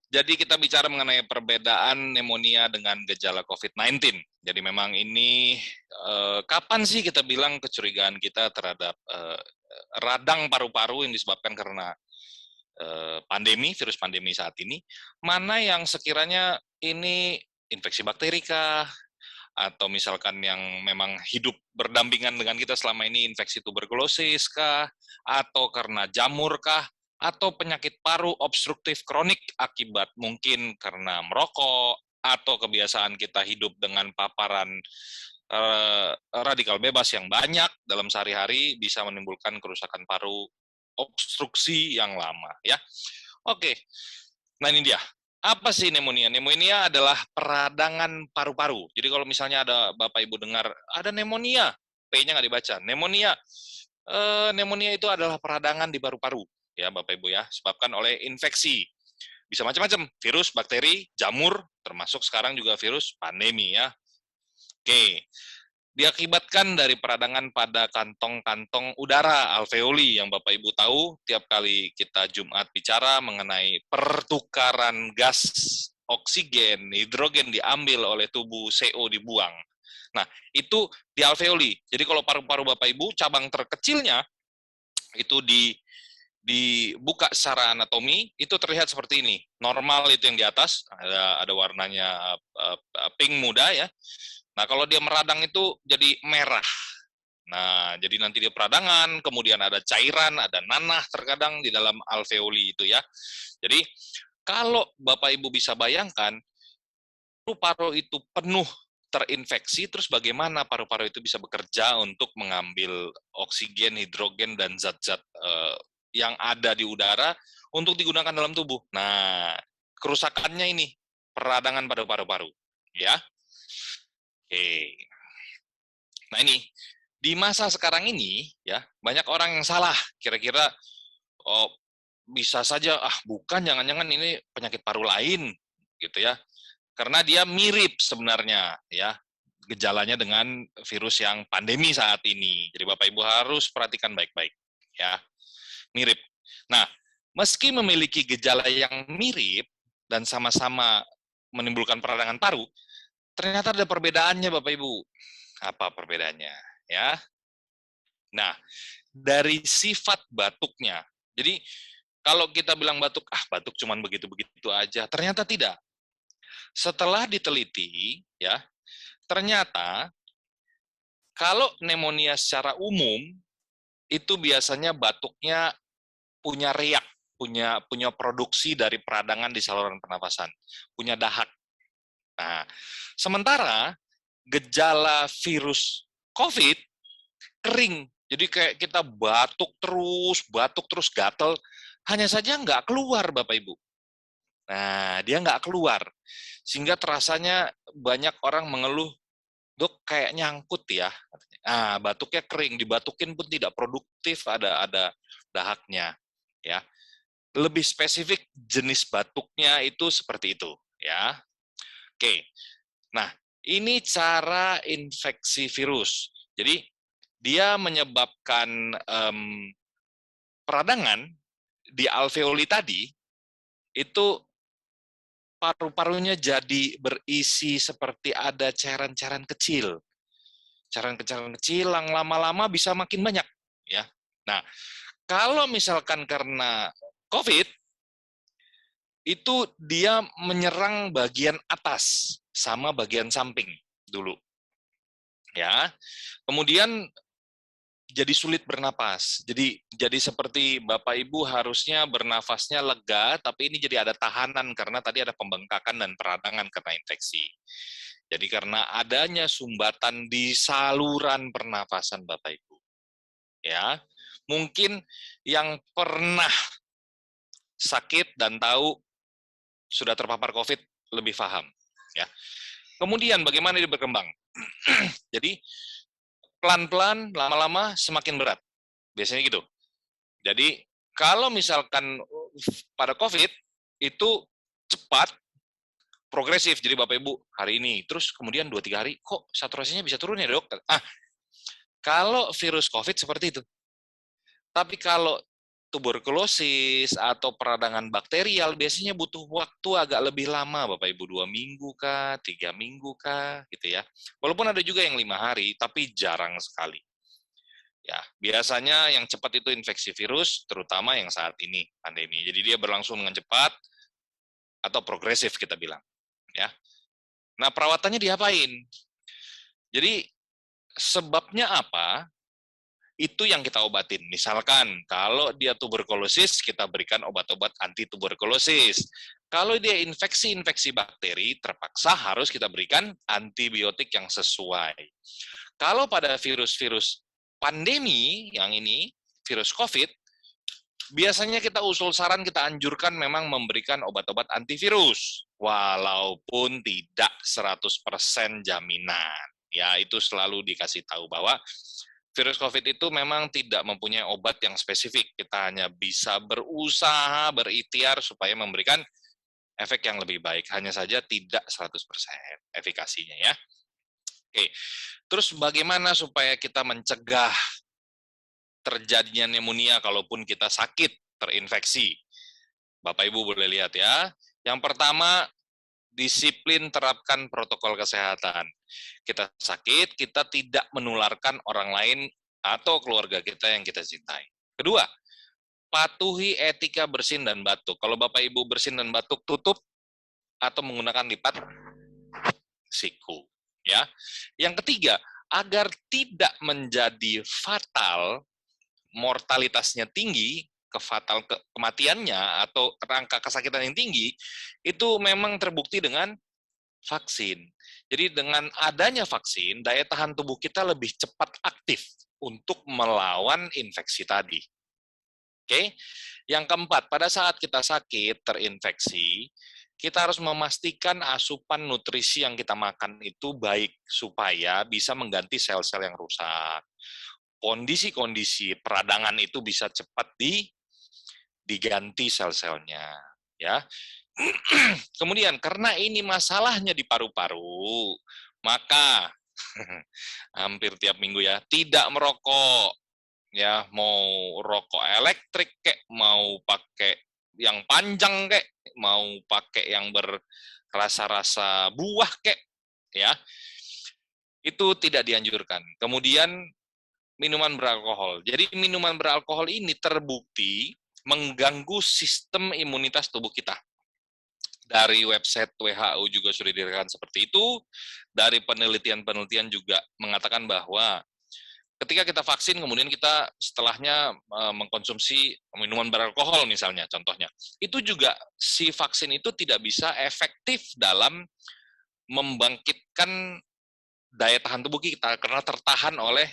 Jadi kita bicara mengenai perbedaan pneumonia dengan gejala COVID-19. Jadi memang ini kapan sih kita bilang kecurigaan kita terhadap radang paru-paru yang disebabkan karena pandemi, virus pandemi saat ini, mana yang sekiranya ini infeksi bakteri kah, atau misalkan yang memang hidup berdampingan dengan kita selama ini infeksi tuberkulosis kah, atau karena jamur kah, atau penyakit paru obstruktif kronik akibat mungkin karena merokok, atau kebiasaan kita hidup dengan paparan radikal bebas yang banyak dalam sehari-hari bisa menimbulkan kerusakan paru obstruksi yang lama ya. Oke. Nah ini dia. Apa sih pneumonia? Pneumonia adalah peradangan paru-paru. Jadi kalau misalnya ada Bapak Ibu dengar ada pneumonia, P-nya nggak dibaca. Pneumonia. Pneumonia itu adalah peradangan di paru-paru ya Bapak Ibu ya, disebabkan oleh infeksi. Bisa macam-macam, virus, bakteri, jamur, termasuk sekarang juga virus pandemi ya. Oke. Diakibatkan dari peradangan pada kantong-kantong udara alveoli yang Bapak Ibu tahu tiap kali kita Jumat bicara mengenai pertukaran gas oksigen, hidrogen diambil oleh tubuh, CO dibuang. Nah, itu di alveoli. Jadi kalau paru-paru Bapak Ibu, cabang terkecilnya itu dibuka secara anatomi, itu terlihat seperti ini. Normal itu yang di atas, ada warnanya pink muda ya. Nah, kalau dia meradang itu jadi merah. Nah, jadi nanti dia peradangan, kemudian ada cairan, ada nanah terkadang di dalam alveoli itu ya. Jadi, kalau Bapak Ibu bisa bayangkan, paru-paru itu penuh terinfeksi, terus bagaimana paru-paru itu bisa bekerja untuk mengambil oksigen, hidrogen, dan zat-zat yang ada di udara untuk digunakan dalam tubuh. Nah, kerusakannya ini, peradangan pada paru-paru. Ya, oke. Nah ini, di masa sekarang ini, ya banyak orang yang salah. Kira-kira, oh bisa saja, bukan, jangan-jangan ini penyakit paru lain, gitu ya. Karena dia mirip sebenarnya, ya gejalanya dengan virus yang pandemi saat ini. Jadi Bapak Ibu harus perhatikan baik-baik, ya mirip. Nah, meski memiliki gejala yang mirip dan sama-sama menimbulkan peradangan paru, ternyata ada perbedaannya Bapak Ibu. Apa perbedaannya? Ya. Nah, dari sifat batuknya. Jadi kalau kita bilang batuk, batuk cuman begitu-begitu aja, ternyata tidak. Setelah diteliti, ya, ternyata kalau pneumonia secara umum itu biasanya batuknya punya riak, punya produksi dari peradangan di saluran pernapasan, punya dahak. Nah, sementara gejala virus COVID kering. Jadi kayak kita batuk terus gatel, hanya saja nggak keluar Bapak Ibu. Nah, dia nggak keluar. Sehingga terasanya banyak orang mengeluh, dok kayak nyangkut ya. Nah, batuknya kering, dibatukin pun tidak produktif, ada dahaknya. Ya, lebih spesifik jenis batuknya itu seperti itu. Ya, oke. Nah, ini cara infeksi virus. Jadi dia menyebabkan peradangan di alveoli tadi, itu paru-parunya jadi berisi seperti ada cairan-cairan kecil. Cairan-cairan kecil yang lama-lama bisa makin banyak. Ya. Nah, kalau misalkan karena COVID, itu dia menyerang bagian atas sama bagian samping dulu. Ya. Kemudian jadi sulit bernapas. Jadi seperti Bapak Ibu harusnya bernafasnya lega, tapi ini jadi ada tahanan karena tadi ada pembengkakan dan peradangan karena infeksi. Jadi karena adanya sumbatan di saluran pernafasan Bapak Ibu. Ya. Mungkin yang pernah sakit dan tahu sudah terpapar COVID lebih paham, ya. Kemudian bagaimana dia berkembang? Jadi pelan-pelan, lama-lama semakin berat. Biasanya gitu. Jadi kalau misalkan pada COVID itu cepat, progresif. Jadi Bapak Ibu hari ini, terus kemudian 2-3 hari, kok saturasinya bisa turun ya dok? Kalau virus COVID seperti itu. Tapi kalau tuberkulosis atau peradangan bakterial biasanya butuh waktu agak lebih lama, Bapak Ibu, 2 minggu kah, 3 minggu kah, gitu ya. Walaupun ada juga yang 5 hari, tapi jarang sekali. Ya, biasanya yang cepat itu infeksi virus, terutama yang saat ini pandemi. Jadi dia berlangsung dengan cepat atau progresif kita bilang. Ya, nah perawatannya diapain? Jadi sebabnya apa? Itu yang kita obatin. Misalkan, kalau dia tuberkulosis, kita berikan obat-obat anti tuberkulosis. Kalau dia infeksi-infeksi bakteri, terpaksa harus kita berikan antibiotik yang sesuai. Kalau pada virus-virus pandemi yang ini, virus COVID, biasanya kita usul saran, kita anjurkan memang memberikan obat-obat antivirus, walaupun tidak 100% jaminan. Ya, itu selalu dikasih tahu bahwa virus COVID itu memang tidak mempunyai obat yang spesifik. Kita hanya bisa berusaha, berikhtiar supaya memberikan efek yang lebih baik. Hanya saja tidak 100% efikasinya ya. Oke, terus bagaimana supaya kita mencegah terjadinya pneumonia kalaupun kita sakit, terinfeksi? Bapak Ibu boleh lihat ya. Yang pertama, disiplin terapkan protokol kesehatan. Kita sakit, kita tidak menularkan orang lain atau keluarga kita yang kita cintai. Kedua, patuhi etika bersin dan batuk. Kalau Bapak Ibu bersin dan batuk, tutup atau menggunakan lipat siku. Ya. Yang ketiga, agar tidak menjadi fatal, mortalitasnya tinggi, kematiannya atau angka kesakitan yang tinggi, itu memang terbukti dengan vaksin. Jadi dengan adanya vaksin, daya tahan tubuh kita lebih cepat aktif untuk melawan infeksi tadi. Oke. Yang keempat, pada saat kita sakit, terinfeksi, kita harus memastikan asupan nutrisi yang kita makan itu baik supaya bisa mengganti sel-sel yang rusak. Kondisi-kondisi peradangan itu bisa cepat diganti sel-selnya, ya. Kemudian karena ini masalahnya di paru-paru, maka hampir tiap minggu ya, tidak merokok. Ya, mau rokok elektrik kek, mau pakai yang panjang kek, mau pakai yang berrasa-rasa buah kek, ya. Itu tidak dianjurkan. Kemudian minuman beralkohol. Jadi minuman beralkohol ini terbukti mengganggu sistem imunitas tubuh kita. Dari website WHO juga sudah dikatakan seperti itu. Dari penelitian-penelitian juga mengatakan bahwa ketika kita vaksin, kemudian kita setelahnya mengkonsumsi minuman beralkohol misalnya, contohnya, itu juga si vaksin itu tidak bisa efektif dalam membangkitkan daya tahan tubuh kita karena tertahan oleh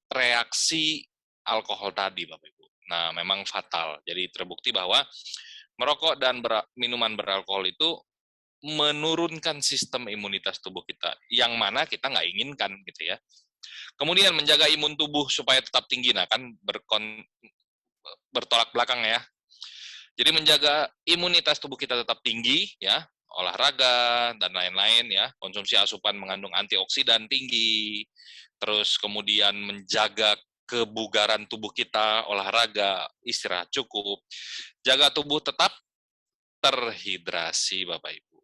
reaksi alkohol tadi, Bapak Ibu. Nah, memang fatal. Jadi terbukti bahwa merokok dan minuman beralkohol itu menurunkan sistem imunitas tubuh kita, yang mana kita nggak inginkan gitu ya. Kemudian menjaga imun tubuh supaya tetap tinggi, nah kan bertolak belakang ya. Jadi menjaga imunitas tubuh kita tetap tinggi ya, olahraga dan lain-lain ya, konsumsi asupan mengandung antioksidan tinggi, terus kemudian menjaga kebugaran tubuh kita, olahraga, istirahat cukup, jaga tubuh tetap terhidrasi Bapak Ibu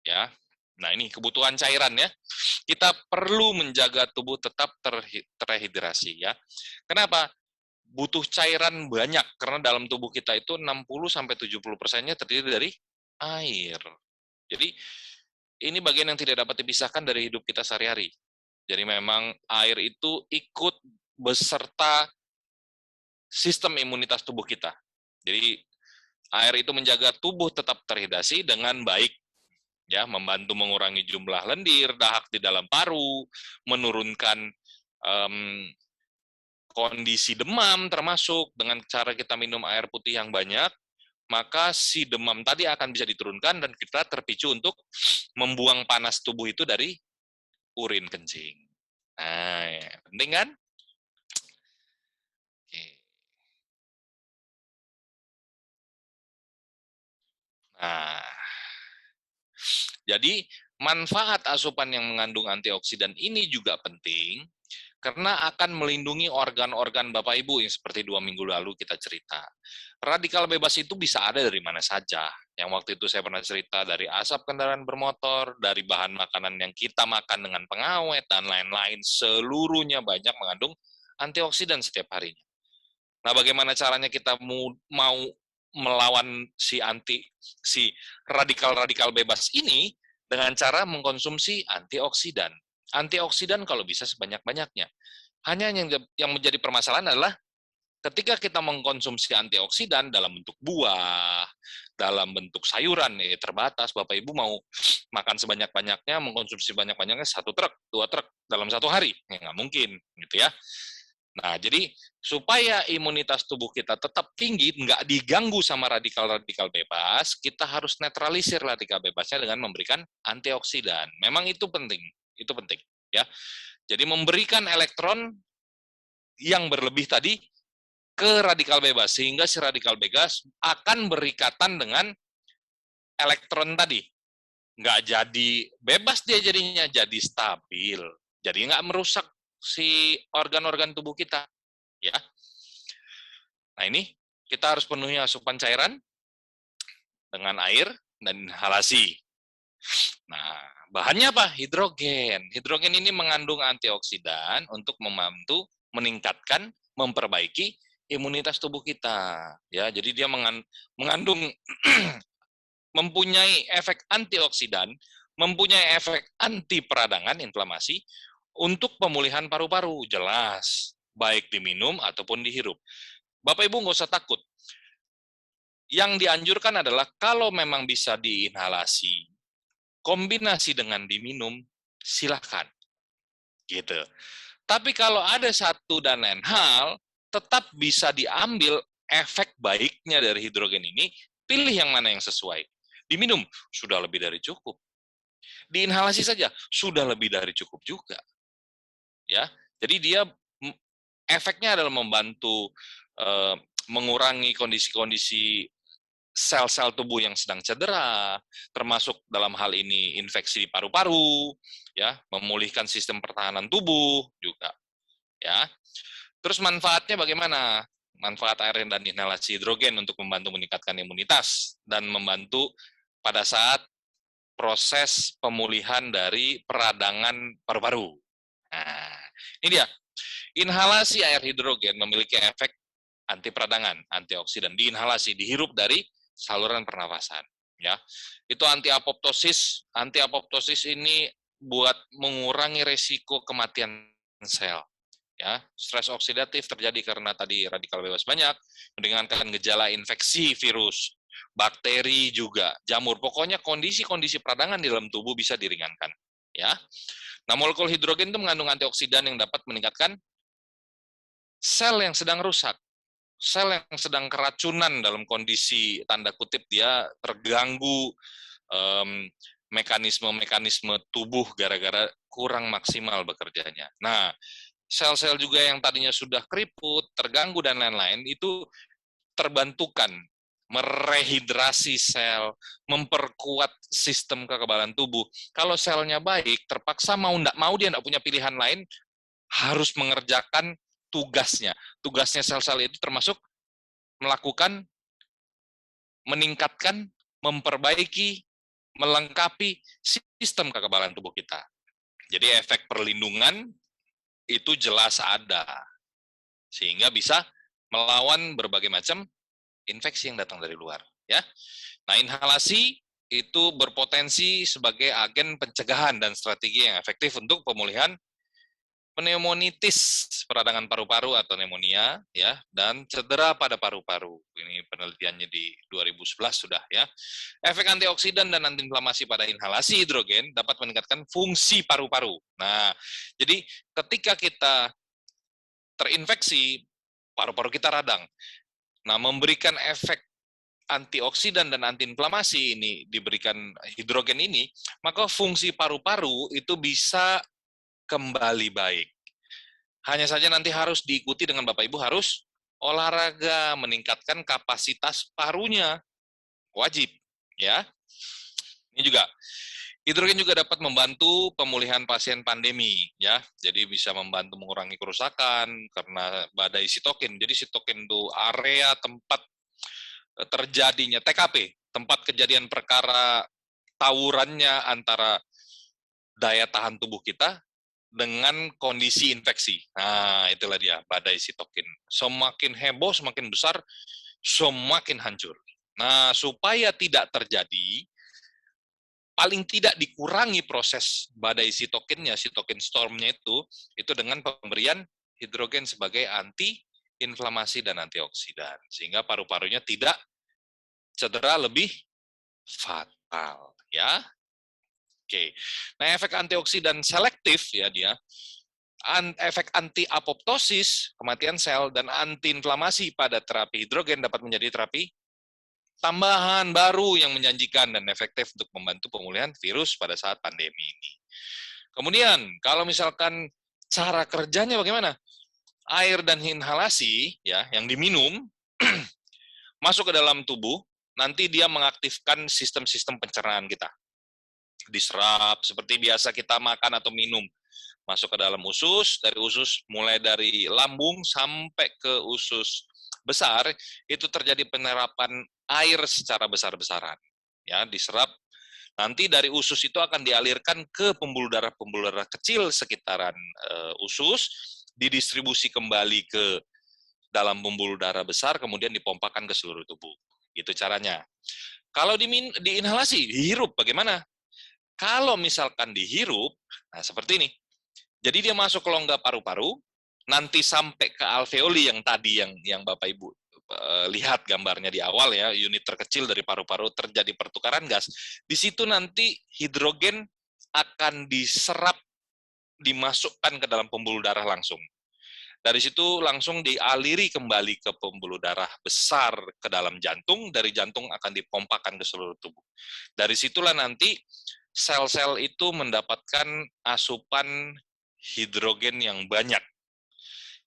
ya. Nah, ini kebutuhan cairan ya. Kita perlu menjaga tubuh tetap terhidrasi ya. Kenapa? Butuh cairan banyak karena dalam tubuh kita itu 60-70%-nya terdiri dari air. Jadi ini bagian yang tidak dapat dipisahkan dari hidup kita sehari-hari. Jadi memang air itu ikut beserta sistem imunitas tubuh kita. Jadi air itu menjaga tubuh tetap terhidrasi dengan baik. Ya, membantu mengurangi jumlah lendir, dahak di dalam paru, menurunkan kondisi demam termasuk dengan cara kita minum air putih yang banyak, maka si demam tadi akan bisa diturunkan dan kita terpicu untuk membuang panas tubuh itu dari urin kencing. Nah, ya, penting kan? Oke. Nah, jadi manfaat asupan yang mengandung antioksidan ini juga penting karena akan melindungi organ-organ Bapak Ibu yang seperti 2 minggu lalu kita cerita. Radikal bebas itu bisa ada dari mana saja. Yang waktu itu saya pernah cerita dari asap kendaraan bermotor, dari bahan makanan yang kita makan dengan pengawet, dan lain-lain. Seluruhnya banyak mengandung antioksidan setiap harinya. Nah, bagaimana caranya kita mau melawan si radikal-radikal bebas ini dengan cara mengkonsumsi antioksidan. Antioksidan kalau bisa sebanyak-banyaknya. Hanya yang menjadi permasalahan adalah ketika kita mengkonsumsi antioksidan dalam bentuk buah, dalam bentuk sayuran, terbatas. Bapak Ibu mau makan sebanyak-banyaknya, mengkonsumsi banyak-banyaknya 1 truk, 2 truk dalam 1 hari, nggak mungkin, gitu ya. Nah, jadi supaya imunitas tubuh kita tetap tinggi, nggak diganggu sama radikal-radikal bebas, kita harus netralisir radikal bebasnya dengan memberikan antioksidan. Memang itu penting, ya. Jadi memberikan elektron yang berlebih tadi ke radikal bebas, sehingga si radikal bebas akan berikatan dengan elektron tadi. Nggak jadi bebas dia jadinya, jadi stabil. Jadi nggak merusak si organ-organ tubuh kita. Ya. Nah ini kita harus penuhi asupan cairan dengan air dan inhalasi. Nah, bahannya apa? Hidrogen. Hidrogen ini mengandung antioksidan untuk membantu meningkatkan, memperbaiki imunitas tubuh kita. Ya, jadi dia mengandung mempunyai efek antioksidan, mempunyai efek anti peradangan inflamasi untuk pemulihan paru-paru. Jelas, baik diminum ataupun dihirup. Bapak Ibu nggak usah takut. Yang dianjurkan adalah kalau memang bisa diinhalasi, kombinasi dengan diminum, silakan. Gitu. Tapi kalau ada satu dan lain hal, tetap bisa diambil efek baiknya dari hidrogen ini, pilih yang mana yang sesuai. Diminum, sudah lebih dari cukup. Diinhalasi saja, sudah lebih dari cukup juga. Ya, jadi dia efeknya adalah membantu mengurangi kondisi-kondisi sel-sel tubuh yang sedang cedera, termasuk dalam hal ini infeksi di paru-paru, ya, memulihkan sistem pertahanan tubuh juga, ya. Terus manfaatnya bagaimana? Manfaat air dan inhalasi hidrogen untuk membantu meningkatkan imunitas dan membantu pada saat proses pemulihan dari peradangan paru-paru. Nah, ini dia. Inhalasi air hidrogen memiliki efek anti peradangan, antioksidan, diinhalasi, dihirup dari saluran pernafasan. Ya, itu anti apoptosis. Anti apoptosis ini buat mengurangi resiko kematian sel. Ya, stres oksidatif terjadi karena tadi radikal bebas banyak, meringankan gejala infeksi virus, bakteri juga, jamur. Pokoknya kondisi-kondisi peradangan di dalam tubuh bisa diringankan. Ya, nah molekul hidrogen itu mengandung antioksidan yang dapat meningkatkan sel yang sedang rusak. Sel yang sedang keracunan dalam kondisi tanda kutip dia terganggu mekanisme-mekanisme tubuh gara-gara kurang maksimal bekerjanya. Nah, sel-sel juga yang tadinya sudah keriput, terganggu, dan lain-lain, itu terbantukan merehidrasi sel, memperkuat sistem kekebalan tubuh. Kalau selnya baik, terpaksa mau tidak mau dia tidak punya pilihan lain, harus mengerjakan tugasnya. Tugasnya sel-sel itu termasuk melakukan, meningkatkan, memperbaiki, melengkapi sistem kekebalan tubuh kita. Jadi efek perlindungan itu jelas ada. Sehingga bisa melawan berbagai macam infeksi yang datang dari luar. Ya. Nah, inhalasi itu berpotensi sebagai agen pencegahan dan strategi yang efektif untuk pemulihan pneumonitis, peradangan paru-paru atau pneumonia, ya, dan cedera pada paru-paru. Ini penelitiannya di 2011 sudah, ya. Efek antioksidan dan antiinflamasi pada inhalasi hidrogen dapat meningkatkan fungsi paru-paru. Nah, jadi ketika kita terinfeksi, paru-paru kita radang. Nah, memberikan efek antioksidan dan antiinflamasi ini diberikan hidrogen ini, maka fungsi paru-paru itu bisa kembali baik. Hanya saja nanti harus diikuti dengan Bapak Ibu harus olahraga, meningkatkan kapasitas parunya. Wajib, ya. Ini juga Hidrogen juga dapat membantu pemulihan pasien pandemi, ya. Jadi bisa membantu mengurangi kerusakan karena badai sitokin. Jadi sitokin itu area tempat terjadinya TKP, tempat kejadian perkara tawurannya antara daya tahan tubuh kita dengan kondisi infeksi. Nah, itulah dia badai sitokin. Semakin heboh, semakin besar, semakin hancur. Nah, supaya tidak terjadi, paling tidak dikurangi proses badai sitokinnya, sitokin stormnya itu dengan pemberian hidrogen sebagai anti-inflamasi dan antioksidan. Sehingga paru-parunya tidak cedera lebih fatal. Ya, oke. Nah, efek antioksidan selektif ya dia, efek anti-apoptosis, kematian sel, dan anti-inflamasi pada terapi hidrogen dapat menjadi terapi tambahan baru yang menjanjikan dan efektif untuk membantu pemulihan virus pada saat pandemi ini. Kemudian, kalau misalkan cara kerjanya bagaimana? Air dan inhalasi ya yang diminum masuk ke dalam tubuh, nanti dia mengaktifkan sistem-sistem pencernaan kita. Diserap seperti biasa kita makan atau minum. Masuk ke dalam usus, dari usus mulai dari lambung sampai ke usus besar, itu terjadi penyerapan air secara besar-besaran. Ya, diserap. Nanti dari usus itu akan dialirkan ke pembuluh darah kecil sekitaran usus, didistribusi kembali ke dalam pembuluh darah besar, kemudian dipompakan ke seluruh tubuh. Itu caranya. Kalau diinhalasi, dihirup bagaimana? Kalau misalkan dihirup, nah seperti ini. Jadi dia masuk ke rongga paru-paru, nanti sampai ke alveoli yang tadi yang Bapak Ibu lihat gambarnya di awal ya, unit terkecil dari paru-paru terjadi pertukaran gas. Di situ nanti hidrogen akan diserap, dimasukkan ke dalam pembuluh darah langsung. Dari situ langsung dialiri kembali ke pembuluh darah besar ke dalam jantung, dari jantung akan dipompakan ke seluruh tubuh. Dari situlah nanti sel-sel itu mendapatkan asupan hidrogen yang banyak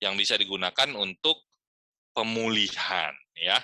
yang bisa digunakan untuk pemulihan ya.